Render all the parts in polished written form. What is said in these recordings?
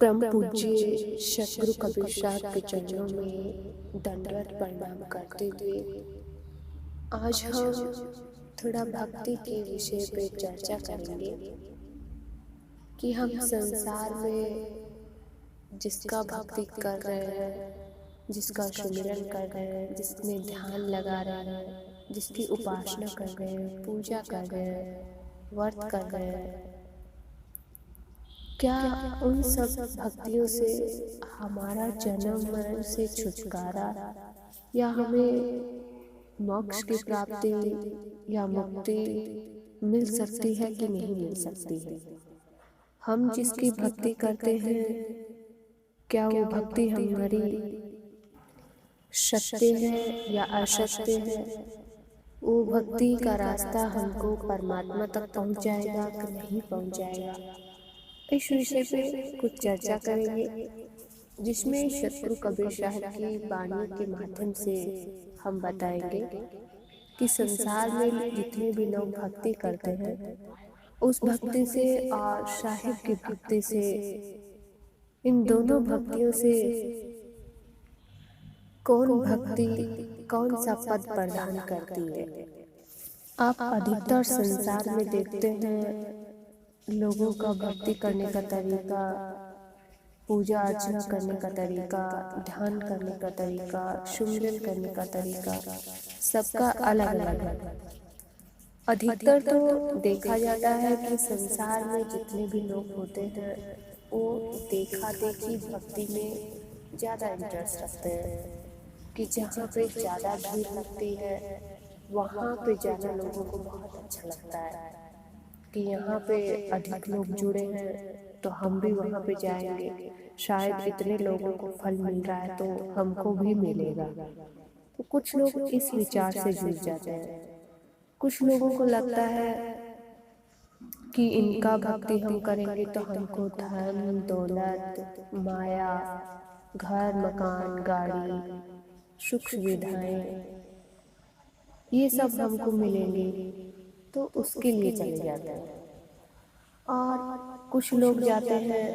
परम पूज्य सतगुरु कबीर साहब के चरणों में दंडवत प्रणाम करते हुए आज हम थोड़ा भक्ति के विषय पे चर्चा करेंगे कि हम संसार में जिसका भक्ति कर रहे हैं, जिसका सुमिरन कर रहे हैं, जिसमें ध्यान लगा रहे हैं, जिसकी उपासना कर रहे हैं, पूजा कर रहे हैं, व्रत कर रहे हैं, क्या उन सब भक्तियों से हमारा जन्म मरण से छुटकारा या हमें मोक्ष की प्राप्ति या मुक्ति मिल सकती है कि नहीं मिल सकती है? हम जिसकी भक्ति करते हैं, क्या वो भक्ति हमारी सत्य है या असत्य है? वो भक्ति का रास्ता हमको परमात्मा तक पहुंचाएगा कि नहीं पहुंचाएगा? इस विषय पे कुछ चर्चा करेंगे, जिसमें सतगुरु कबीर साहब की वाणी के माध्यम से हम बताएंगे कि संसार में जितने भी लोग भक्ति करते हैं, उस भक्ति से और साहिब की भक्ति से, इन दोनों भक्तियों से कौन भक्ति कौन सा पद प्रदान करती है? आप अधिकतर संसार में देखते हैं लोगों का भक्ति करने का तरीका, पूजा अर्चना करने का तरीका, ध्यान करने का तरीका, सुमिरन करने का तरीका सबका अलग अलग है। अधिकतर तो देखा जाता है कि संसार में जितने भी लोग होते हैं वो देखा देखी भक्ति में ज़्यादा इंटरेस्ट रखते हैं कि जहाँ पे ज़्यादा भीड़ लगती है वहाँ पे ज़्यादा लोगों को बहुत अच्छा लगता है कि यहाँ पे अधिक लोग जुड़े हैं तो हम भी वहाँ पे जाएंगे, शायद इतने लोगों को फल मिल रहा है तो हमको भी मिलेगा। तो कुछ लोग इस विचार से जुड़ जाते हैं। कुछ लोगों को लगता है कि इनका भक्ति हम करेंगे तो हमको धन दौलत माया, घर मकान गाड़ी, सुख सुविधाएं, ये सब हमको मिलेंगे, तो उसके लिए चले जाते हैं। और कुछ लोग जाते हैं,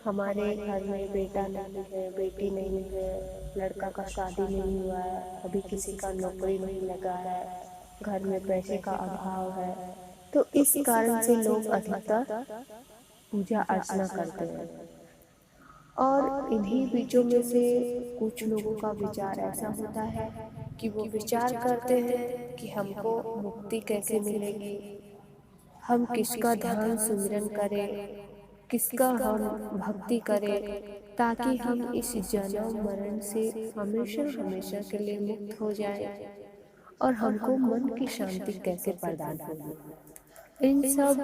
हमारे घर में बेटा नहीं है, बेटी नहीं है, लड़का का शादी नहीं हुआ है, अभी किसी का नौकरी नहीं लगा है, घर में पैसे का अभाव है, तो इस कारण से लोग अधिकतर पूजा अर्चना करते हैं। और इन्हीं बीचों में से कुछ लोगों का विचार ऐसा होता है कि वो विचार करते हैं कि हमको मुक्ति कैसे मिलेगी, हम किसका ध्यान सुमिरन करें, किसका हम भक्ति करें, ताकि हम इस जन्म मरण से हमेशा हमेशा के लिए मुक्त हो जाए, और हमको मन की शांति कैसे प्रदान होगी। इन सब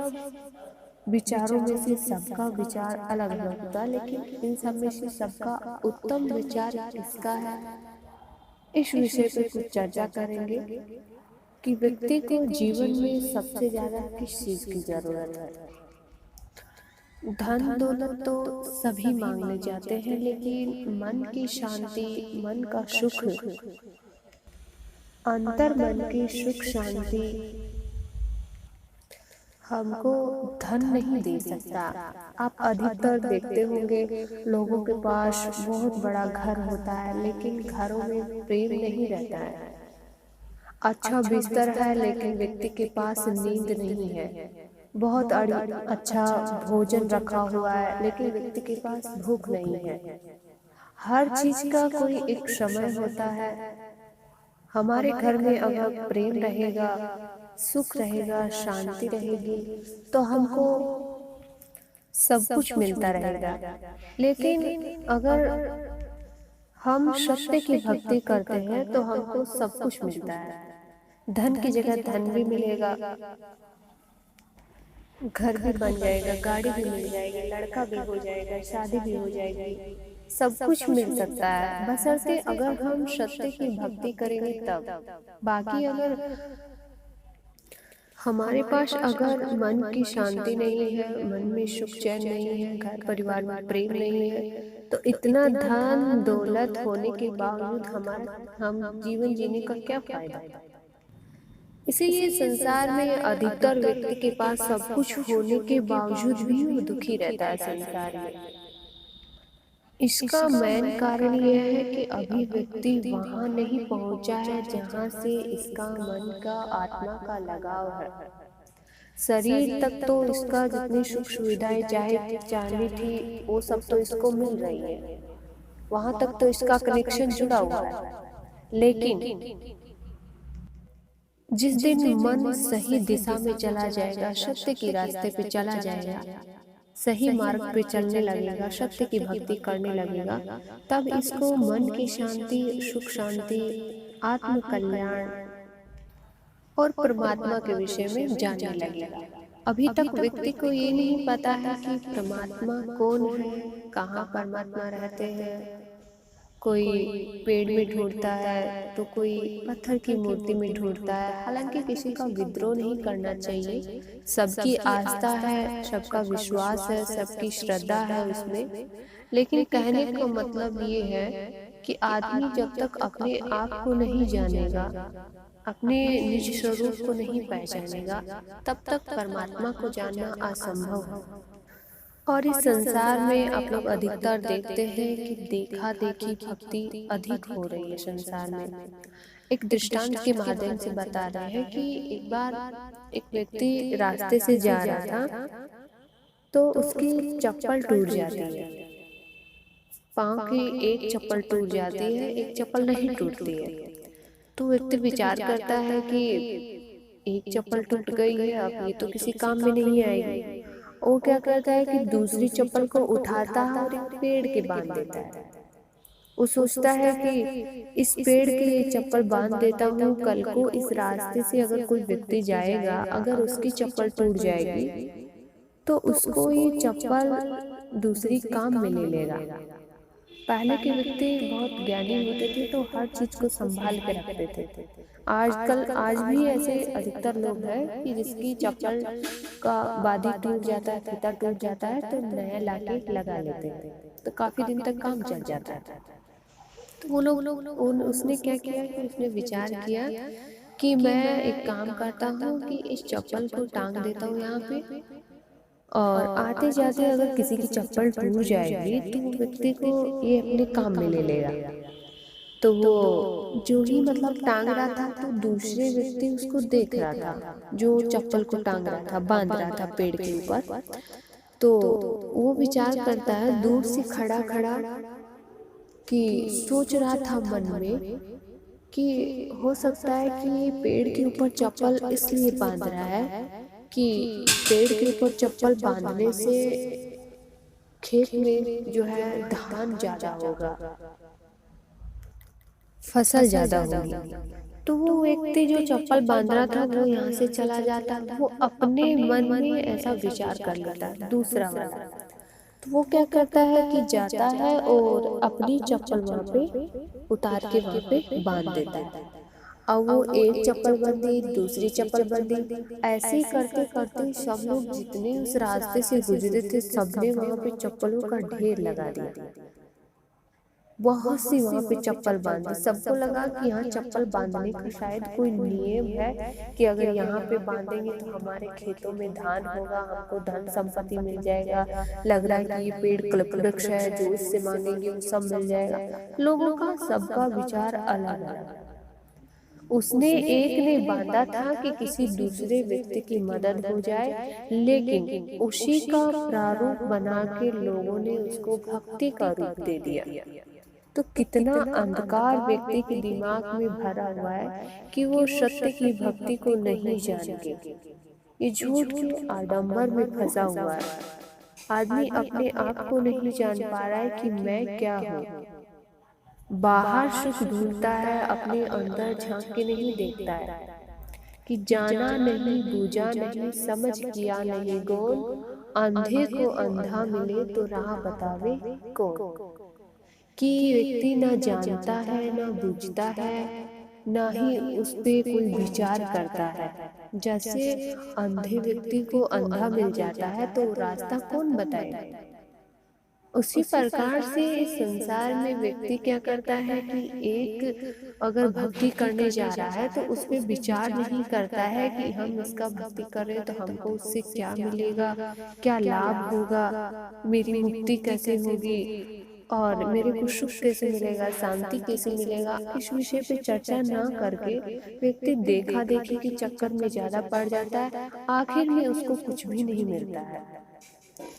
विचारों में से सबका विचार अलग अलग होता है, लेकिन इन सब में से सबका उत्तम विचार किसका है, इस विषय पर कुछ चर्चा करेंगे कि व्यक्ति को जीवन में सबसे ज्यादा किस चीज की जरूरत है। धन दौलत तो सभी मांगने जाते हैं, लेकिन मन की शांति, मन का सुख, अंतर मन की सुख शांति हमको धन नहीं दे सकता। आप अधिकतर देखते होंगे लोगों के पास बहुत बड़ा घर होता है, लेकिन घरों में प्रेम नहीं रहता है। अच्छा बिस्तर है लेकिन व्यक्ति के पास नींद नहीं है, बहुत अच्छा भोजन रखा हुआ है लेकिन व्यक्ति के पास भूख नहीं है। हर चीज का कोई एक समय होता है। हमारे घर में अगर प्रेम रहेगा, सुख रहेगा, शांति रहेगी, तो हमको सब कुछ मिलता रहेगा। लेकिन अगर हम सत्य की भक्ति करते हैं तो हमको सब कुछ मिलता है। धन की जगह धन भी मिलेगा, घर भी बन जाएगा, गाड़ी भी मिल जाएगी, लड़का भी हो जाएगा, शादी भी हो जाएगी, सब कुछ मिल सकता है, बशर्ते अगर हम सत्य की भक्ति करेंगे तब। बाकी अगर हमारे पास अगर मन की शांति नहीं है, मन में सुख चैन नहीं है, घर परिवार में प्रेम नहीं है, तो इतना धन दौलत होने के बावजूद हम जीवन जीने का क्या फायदा। इसीलिए संसार में अधिकतर व्यक्ति के पास सब कुछ होने के बावजूद भी वो दुखी रहता है संसार में। इसका मेन कारण यह है कि अभी व्यक्ति वहां नहीं पहुंचा है जहां से इसका मन का आत्मा का लगाव है। शरीर तक तो इसका जितनी सुख सुविधाएं चाहे चाहनी थी वो सब तो इसको मिल रही है, वहां तक तो इसका कनेक्शन जुड़ा हुआ है। लेकिन जिस दिन मन सही दिशा में चला जाएगा, सत्य के रास्ते पे चला जाएगा, सही मार्ग पे चलने लगेगा, सत्य की भक्ति करने लगेगा, तब इसको मन की शांति, सुख शांति, आत्म कल्याण और परमात्मा के विषय में जानने लगेगा। अभी तक व्यक्ति को ये नहीं पता है कि परमात्मा कौन है, कहाँ परमात्मा रहते हैं। कोई पेड़ में ढूंढता है तो कोई पत्थर की मूर्ति में ढूंढता है। हालांकि किसी का विद्रोह नहीं करना चाहिए, सबकी आस्था है, सबका विश्वास है, सबकी श्रद्धा है उसमें। लेकिन कहने का मतलब ये है कि आदमी जब तक अपने आप को नहीं जानेगा, अपने निज स्वरूप को नहीं पहचानेगा, तब तक परमात्मा को जानना असंभव है। और इस संसार में आप लोग अधिकतर देखते हैं कि देखा देखी भक्ति अधिक हो रही है संसार में। एक दृष्टांत के माध्यम से बता रहे हैं कि एक बार एक व्यक्ति रास्ते से जा रहा था तो उसकी चप्पल टूट जाती है। पाँव की एक चप्पल टूट जाती है, एक चप्पल नहीं टूटती है। तो व्यक्ति विचार करता है कि एक चप्पल टूट गई है, अब ये तो किसी काम में नहीं आएगी। वो क्या करता है कि दूसरी चप्पल को उठाता है और एक पेड़ के बांध देता है। वो सोचता है कि इस पेड़ के चप्पल बांध देता हूँ, कल को इस रास्ते से अगर कोई व्यक्ति जाएगा, अगर उसकी चप्पल टूट जाएगी तो उसको ये चप्पल दूसरी काम में ले लेगा। पहले के व्यक्ति बहुत ज्ञानी होते थे तो हर चीज को संभाल के रखते थे। आजकल आज भी ऐसे अधिकतर लोग हैं कि जिसकी चप्पल का बादी टूट जाता है, फीता टूट जाता है तो नया लाके लगा लेते हैं, तो काफी दिन तक काम चल जाता है। तो वो लोग उसने क्या किया कि उसने विचार किया कि मैं एक काम करता हूँ कि इस चप्पल को टांग देता हूँ यहाँ पे, और आते जाते अगर किसी की चप्पल टूट जाएगी तो व्यक्ति को ये अपने काम में ले लेगा। तो वो जो ही मतलब टांग रहा था तो दूसरे व्यक्ति उसको देख रहा था, जो चप्पल को टांग रहा था, बांध रहा था पेड़ के ऊपर। तो वो विचार करता है दूर से खड़ा खड़ा कि सोच रहा था मन में कि हो सकता है कि ये पेड़ के ऊपर चप्पल इसलिए बांध रहा है कि पेड़ के ऊपर चप्पल बांधने से खेत में जो है धान ज्यादा होगा, फसल ज्यादा होगी। तो वो व्यक्ति जो चप्पल बांध रहा था वो यहाँ से चला जाता, वो अपने मन में ऐसा विचार कर लेता दूसरा वाला। तो वो क्या करता है कि जाता है और अपनी चप्पल वहाँ पे उतार के वहाँ पे बांध देता है। अब वो एक चप्पल बंदी, दूसरी चप्पल बंदी, ऐसे ही करते करते सब लोग जितने उस रास्ते से गुजरे थे सबने वहां पे चप्पलों का ढेर लगा दिया। बहुत सी वहां पे चप्पल बांधी। सबको लगा कि यहाँ चप्पल बांधने का शायद कोई नियम है कि अगर यहाँ पे बांधेंगे तो हमारे खेतों में धान होगा, हमको धन संपत्ति मिल जाएगा। लग रहा है कि ये पेड़ कल्पवृक्ष है, जो इससे मांगेंगे वो सब मिल जाएगा। लोगों का सबका विचार अलग अलग। उसने एक ने बांधा था कि किसी दूसरे व्यक्ति की मदद हो जाए, लेकिन उसी का प्रारूप बना के लोगों ने उसको भक्ति का रूप दे दिया। तो कितना अंधकार व्यक्ति के दिमाग में भरा हुआ है कि वो सत्य की भक्ति को नहीं जानते, ये झूठ के आडंबर में फंसा हुआ है। आदमी अपने आप को नहीं जान पा रहा है कि मैं क्या हूँ। बाहर सुख ढूंढता है, अपने अंदर झांक के नहीं देखता है कि जाना नहीं, बूझा नहीं, समझ किया नहीं गौर, अंधे को अंधा मिले तो राह बतावे कौन। कि व्यक्ति ना जानता है, ना बूझता है, ना ही उस पे कोई विचार करता है। जैसे अंधे व्यक्ति को अंधा मिल जाता है तो रास्ता कौन बताएगा। उसी प्रकार से इस संसार में व्यक्ति क्या करता है कि एक अगर भक्ति करने जा रहा है तो उस पर विचार नहीं करता है कि हम इसका भक्ति करें तो हमको उससे क्या मिलेगा, क्या लाभ होगा, मेरी मुक्ति कैसे होगी, और मेरे को सुख कैसे मिलेगा, शांति कैसे मिलेगा, इस विषय पे चर्चा ना करके व्यक्ति देखा देखी के चक्कर में ज्यादा पड़ जाता है। आखिर में उसको कुछ भी नहीं मिलता है।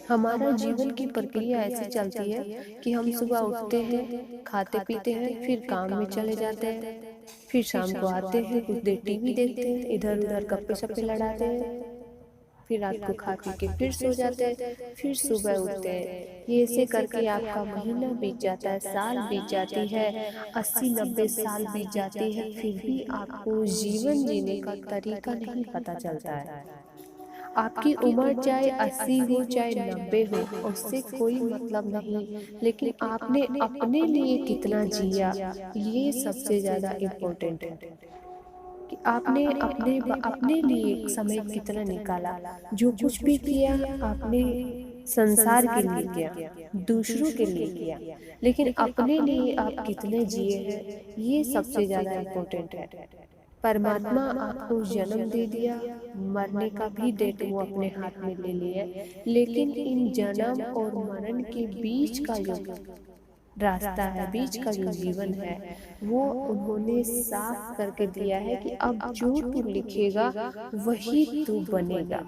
हमारा जीवन की प्रक्रिया ऐसी चलती है कि हम सुबह उठते हैं, खाते पीते हैं, फिर काम में चले जाते हैं, फिर शाम को आते हैं, कुछ देर टीवी देखते हैं, इधर उधर गप्पे शप्पे लड़ाते हैं, फिर रात को खा पी के फिर सो जाते हैं, फिर सुबह उठते हैं। ये ऐसे करके आपका महीना बीत जाता है, साल बीत जाती है, 80-90 साल बीत जाती है, फिर भी आपको जीवन जीने का तरीका नहीं पता चलता है। आपकी उम्र चाहे 80 हो चाहे 90 हो, उससे कोई मतलब नहीं, लेकिन आपने अपने लिए कितना जिया, ये सबसे ज्यादा इम्पोर्टेंट है। कि आपने अपने लिए समय कितना निकाला। जो कुछ भी किया आपने संसार के लिए किया, दूसरों के लिए किया, लेकिन अपने लिए आप कितने जिए हैं, ये सबसे ज्यादा इम्पोर्टेंट है। परमात्मा आपको जन्म दे दिया, मरने का भी डेट वो अपने हाथ में ले लिया, लेकिन इन जन्म और मरण के बीच का जो रास्ता है, बीच का जो जीवन है, वो उन्होंने साफ करके दिया है कि अब जो तू लिखेगा वही तू बनेगा।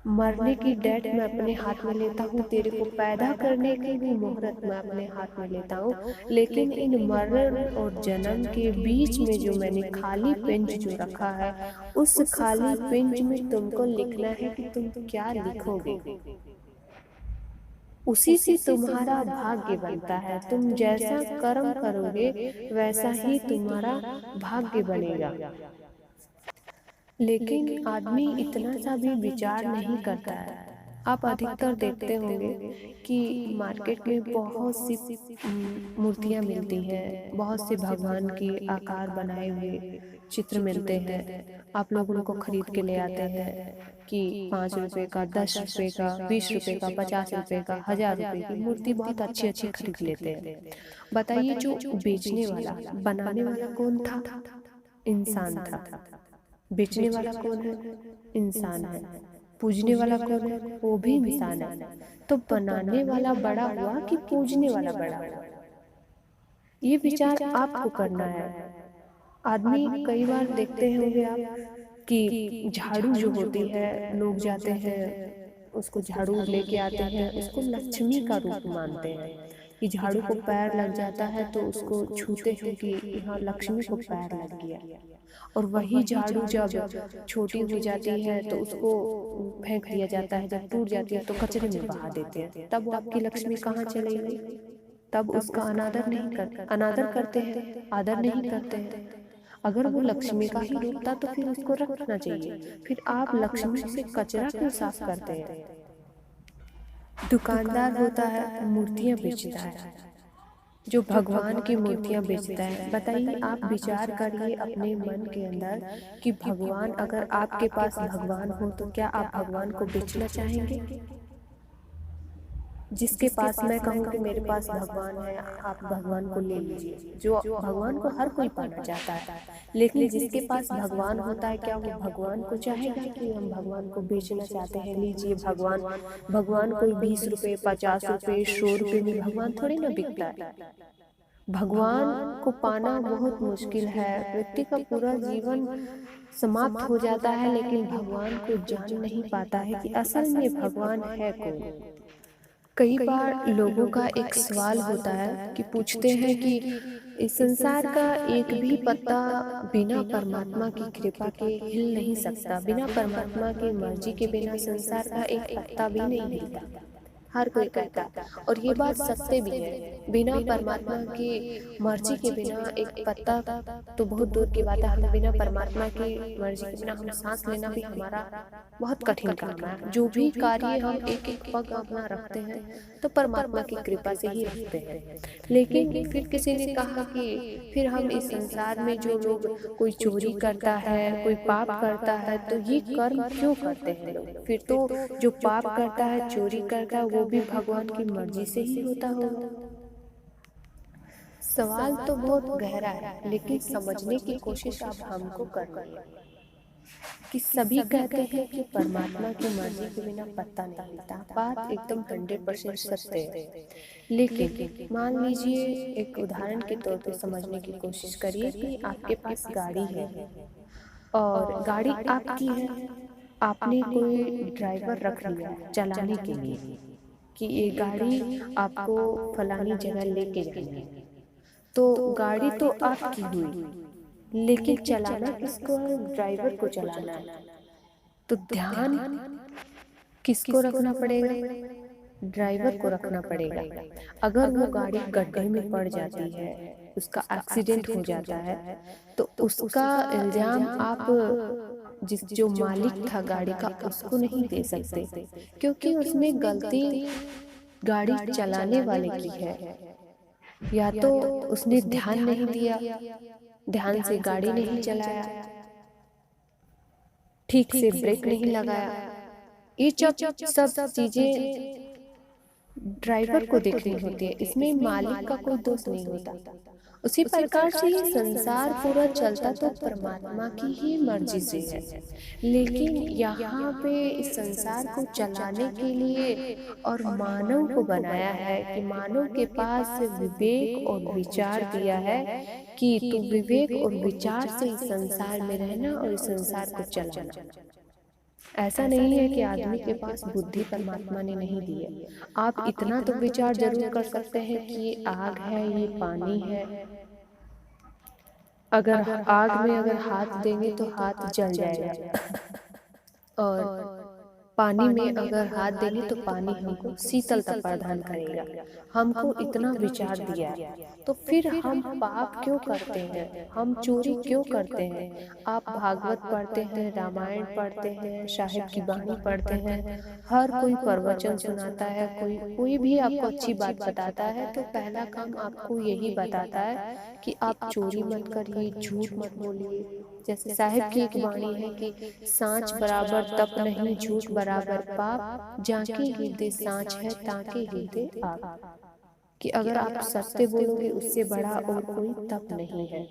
मरने की डेट मैं अपने हाथ में लेता हूँ, तेरे को पैदा करने की भी मुहूर्त मैं अपने हाथ में लेता हूँ, लेकिन इन मरण और जन्म के बीच में जो मैंने खाली पेज जो रखा है, उस खाली पेज में तुमको लिखना है कि तुम क्या लिखोगे। उसी से तुम्हारा भाग्य बनता है। तुम जैसा कर्म करोगे वैसा ही तुम्हारा भाग्य बनेगा। लेकिन आदमी इतना सा भी विचार नहीं करता है। आप अधिकतर देखते होंगे कि मार्केट में बहुत सी मूर्तियां मिलती हैं, बहुत से भगवान के आकार बनाए हुए चित्र मिलते हैं। आप लोग उनको खरीद के ले आते हैं कि 5 रुपए का, 10 रुपए का, 20 रुपए का, 50 रुपए का, 1000 रुपए की मूर्ति बहुत अच्छी अच्छी खरीद लेते हैं। बताइए, जो बेचने वाला, बनाने वाला कौन था? इंसान था। बेचने वाला कौन है? इंसान है। पूजने वाला कौन है? वो भी इंसान है। तो बनाने वाला बड़ा हुआ कि पूजने वाला बड़ा हुआ? ये विचार आपको करना है। आदमी कई बार देखते होंगे आप कि झाड़ू जो होती है, लोग जाते हैं उसको झाड़ू लेके आते हैं, उसको लक्ष्मी का रूप मानते हैं कि झाड़ू को पैर लग जाता है तो उसको छूते हैं कि यहाँ लक्ष्मी को पैर लग गया। और वही झाड़ू जब छोटी हो जाती है तो उसको फेंक दिया जाता है, जब टूट जाती है तो कचरे में बहा देते हैं। तब वो आपकी लक्ष्मी कहाँ चली गई? तब उसका अनादर करते हैं, आदर नहीं करते हैं। अगर वो लक्ष्मी का ही रूप था तो फिर उसको रखना चाहिए। फिर आप लक्ष्मी से कचरा क्यों साफ करते हैं? दुकानदार होता है, मूर्तियां बेचता है, जो भगवान की मूर्तियां बेचता है। बताइए, आप विचार करिए अपने मन के अंदर कि भगवान, अगर आपके पास भगवान हो तो क्या आप भगवान को बेचना चाहेंगे? जिसके पास मैं कहूँ कि मेरे पास भगवान है, आप भगवान को ले लीजिए। जो भगवान को हर कोई पाना चाहता है, लेकिन जिसके पास भगवान होता है, क्या वो भगवान को चाहेगा कि हम भगवान को बेचना चाहते हैं? लीजिए भगवान, भगवान कोई 20 रुपए, 50 रुपए, 100 रुपए में भगवान थोड़ी ना बिकता है। भगवान को पाना बहुत मुश्किल है। व्यक्ति का पूरा जीवन समाप्त हो जाता है, लेकिन भगवान को जान नहीं पाता है कि असल में भगवान है कौन। कई बार लोगों का एक सवाल होता है कि पूछते हैं कि इस संसार का एक भी पत्ता बिना परमात्मा की कृपा के हिल नहीं सकता, बिना परमात्मा की मर्जी के बिना संसार का एक पत्ता भी नहीं हिलता। हर कोई कहता है, और ये बात सत्य भी है। बिना परमात्मा की मर्जी के बिना एक पत्ता तो बहुत दूर की बात है, हम बिना परमात्मा की मर्जी के बिना हम सांस लेना भी हमारा बहुत कठिन काम है। जो भी कार्य हम एक एक पग अपना रखते हैं तो परमात्मा की कृपा से ही रखते हैं। लेकिन फिर किसी ने कहा कि फिर हम इस संसार में जो लोग, कोई चोरी करता है, कोई पाप करता है, तो ये कर्म क्यों करते हैं लोग? फिर तो जो पाप करता है, चोरी करता है, वो भी भगवान की मर्जी से ही होता होगा। सवाल तो बहुत गहरा है, लेकिन समझने की कोशिश अब हमको करनी है कि सभी कहते हैं कि परमात्मा की मर्जी के बिना पत्ता नहीं हिलता। बात एकदम 100% सत्य है। लेकिन मान लीजिए, एक उदाहरण के तौर पे समझने की कोशिश करिए कि आपके पास गाड़ी है और गाड़ी आपकी है। आपने कोई ड्राइवर रख लिया चलाने के लिए कि ये गाड़ी आपको फलानी जगह लेके जानी है। तो गाड़ी तो आपकी हुई, लेकिन चलाना किसको है? ड्राइवर को चलाना है। तो ध्यान किसको रखना पड़ेगा? ड्राइवर को रखना पड़ेगा। अगर वो गाड़ी गड्ढे में पड़ जाती है, उसका एक्सीडेंट हो जाता है, तो उसका इल्जाम आप जिस जो मालिक था गाड़ी का उसको नहीं दे सकते, क्योंकि उसमें गलती गाड़ी चलाने वाले की है। या तो उसने ध्यान नहीं दिया, ध्यान से गाड़ी नहीं चलाया, ठीक से ब्रेक नहीं लगाया। ये सब चीजें ड्राइवर को देखनी होती है, इसमें मालिक का कोई दोष नहीं होता। उसी प्रकार से ये संसार पूरा चलता तो परमात्मा की ही मर्जी से है। लेकिन यहाँ पे इस संसार को चलाने के लिए और मानव को बनाया है कि मानव के पास विवेक और विचार दिया है कि तू विवेक और विचार से इस संसार में रहना और इस संसार को चलाना। ऐसा नहीं है कि आदमी के पास बुद्धि परमात्मा ने नहीं दी है। आप इतना तो विचार जरूर कर सकते हैं कि ये आग है, ये पानी है। अगर आग में अगर हाथ देंगे तो हाथ जल जाएगा और पानी में अगर हाथ देंगे तो पानी हमको शीतलता प्रदान करेगा। हमको इतना विचार दिया है, तो फिर हम पाप क्यों करते हैं? हम चोरी क्यों करते हैं? आप भागवत पढ़ते हैं, रामायण पढ़ते हैं, साहिब की वाणी पढ़ते हैं, हर कोई प्रवचन सुनाता है, कोई कोई भी आपको अच्छी बात बताता है, तो पहला काम आपको यही बताता है कि आप चोरी मत करिए, झूठ मत बोलिए। जैसे साहिब की एक वाणी है कि सांच बराबर तप नहीं, झूठ बराबर पाप, जाके हृदय सांच है ताके हृदय आप। कि अगर आप सत्य बोलोगे उससे बड़ा और कोई तप नहीं है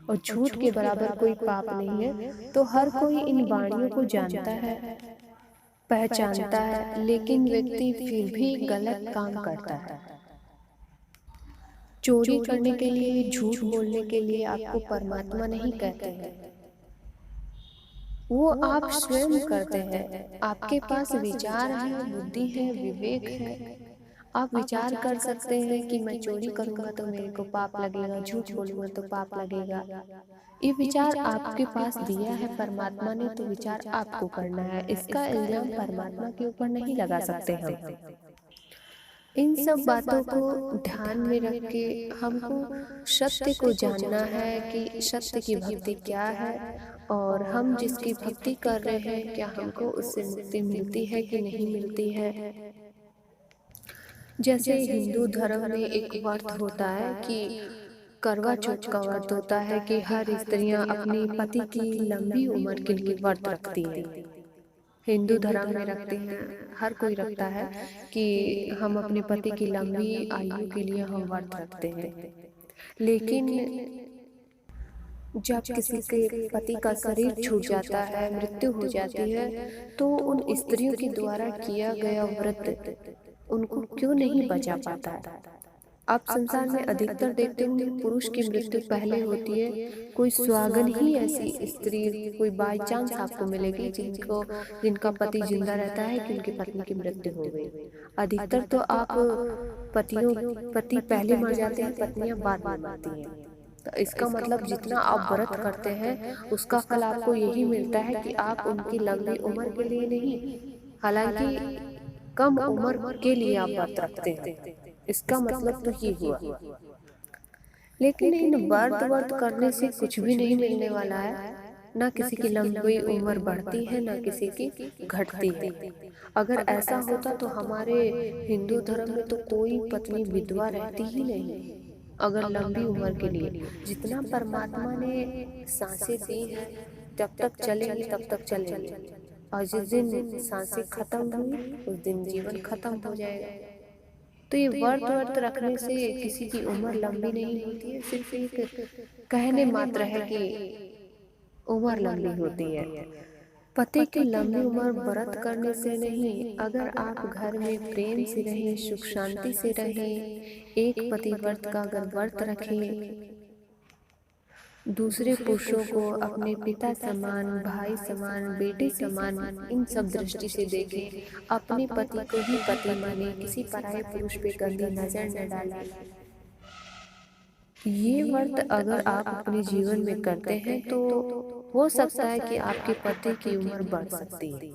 और झूठ के बराबर कोई पाप नहीं है। तो हर कोई इन वाणियों को जानता है, पहचानता है, लेकिन व्यक्ति फिर भी गलत काम करता है। चोरी करने के लिए, झूठ बोलने के लिए आपको परमात्मा नहीं कहते हैं, वो आप स्वयं करते हैं। आपके पास विचार है, बुद्धि है, विवेक है। आप विचार कर सकते हैं कि मैं चोरी करूंगा तो मेरे को पाप लगेगा, झूठ बोलूंगा तो पाप लगेगा। ये विचार आपके पास दिया है परमात्मा ने, तो विचार आपको करना है। इसका इल्जाम परमात्मा के ऊपर नहीं लगा सकते हम। इन सब बातों को ध्यान में रख के हमको सत्य को जानना है कि सत्य की भक्ति क्या है, और हम जिसकी भक्ति कर रहे हैं क्या हमको उससे मुक्ति मिलती है कि नहीं मिलती है। जैसे हिंदू धर्म में एक व्रत होता है कि करवा चौथ का व्रत होता है कि हर स्त्रियां अपने पति की लंबी उम्र के लिए व्रत रखती हैं। हिंदू धर्म में रखते हैं, हर कोई रखता है कि हम अपने पति की लंबी आयु के लिए हम व्रत रखते हैं। लेकिन जब किसी के पति का शरीर छूट जाता है, मृत्यु हो जाती है, तो उन स्त्रियों के द्वारा किया गया व्रत उनको क्यों नहीं बचा पाता है? आप संसार में अधिकतर देखते होंगे पुरुष की मृत्यु पहले होती है। कोई सुहागन ही ऐसी स्त्री कोई बाई चांस आपको मिलेगी जिनका पति जिंदा रहता है कि उनकी पत्नी की मृत्यु हो गई। अधिकतर तो आप पति पहले मर जाते हैं, पत्नियां बाद में मरती हैं। तो इसका मतलब जितना आप व्रत करते हैं उसका फल आपको यही मिलता है कि आप उनकी लंबी उम्र के लिए नहीं, हालांकि कम उम्र के लिए आप व्रत रखते हैं। इसका मतलब तो ये हुआ। लेकिन इन व्रत करने से कुछ भी नहीं मिलने वाला है। ना किसी की लंबी उम्र बढ़ती है, ना किसी की घटती है। अगर ऐसा होता तो हमारे हिंदू धर्म में तो कोई पत्नी विधवा रहती ही नहीं। अगर लंबी उम्र के लिए जितना परमात्मा ने सांसें दी हैं जब तक चलेंगी तब तक चलेंगे, और जिस दिन सांसें खत्म हुई उस दिन जीवन खत्म हो जाएगा। तो ये व्रत रखने से किसी की उम्र लंबी नहीं होती है, सिर्फ एक कहने मात्र है कि उम्र लंबी होती है। पति की लंबी उम्र व्रत करने से नहीं, अगर आप घर में प्रेम से रहें, सुख शांति से रहें, एक पति व्रत का अगर व्रत रखें, दूसरे पुरुषों को अपने पिता समान, भाई समान, बेटे समान, इन सब दृष्टि से देखें, अपने पति को ही पति माने, किसी पराये पुरुष पे गंदी नजर न डालें। ये व्रत अगर आप अपने जीवन में करते हैं तो हो सकता है कि आपके पति की उम्र बढ़ सकती है।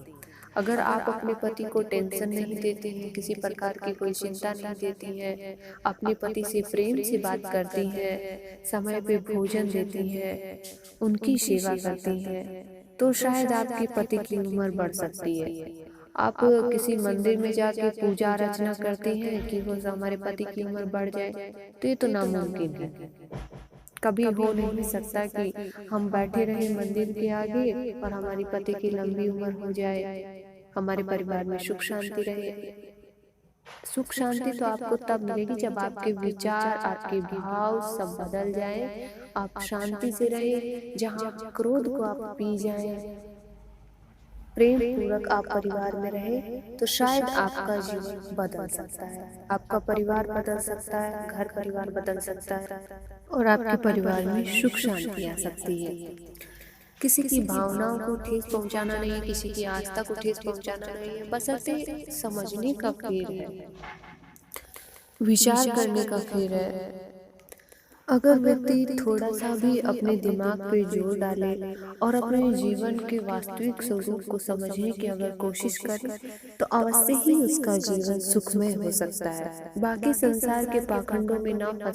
अगर आप अपने पति को टेंशन नहीं देती हैं, किसी प्रकार की कोई चिंता नहीं देती हैं, अपने पति से प्रेम से बात करती हैं, समय पे भोजन देती हैं, उनकी सेवा करती हैं, तो शायद आपके पति की उम्र बढ़ सकती है। आप किसी मंदिर में जाके पूजा अर्चना करती हैं कि वो हमारे पति की उम्र बढ़ जाए, तो ये तो नामुमकिन है। कभी हो नहीं सकता कि हम बैठे रहें मंदिर के आगे और हमारी पति की लंबी उम्र हो जाए, हमारे परिवार में सुख शांति रहे। सुख शांति तो आपको तब मिलेगी जब आपके विचार, आपके भाव सब बदल जाएं, आप शांति से रहें, जहाँ क्रोध को आप पी जाएं, प्रेम पूर्वक आप परिवार में रहे, तो शायद आपका जीवन बदल सकता है, आपका परिवार बदल सकता है, घर परिवार बदल सकता है और आपके परिवार में सुख शांति आ सकती है। किसी की भावनाओं को ठेस पहुंचाना नहीं है, किसी की आस्था को ठेस पहुंचाना नहीं है, बशर्ते समझने का खेल है, विचार करने का खेल है। अगर व्यक्ति थोड़ा सा भी अपने दिमाग पे जोर डाले और अपने जीवन के वास्तविक स्वरूप को समझने की अगर कोशिश करे, तो अवश्य ही उसका जीवन सुखमय हो सकता है। बाकी संसार के पाखंडों में ना फंस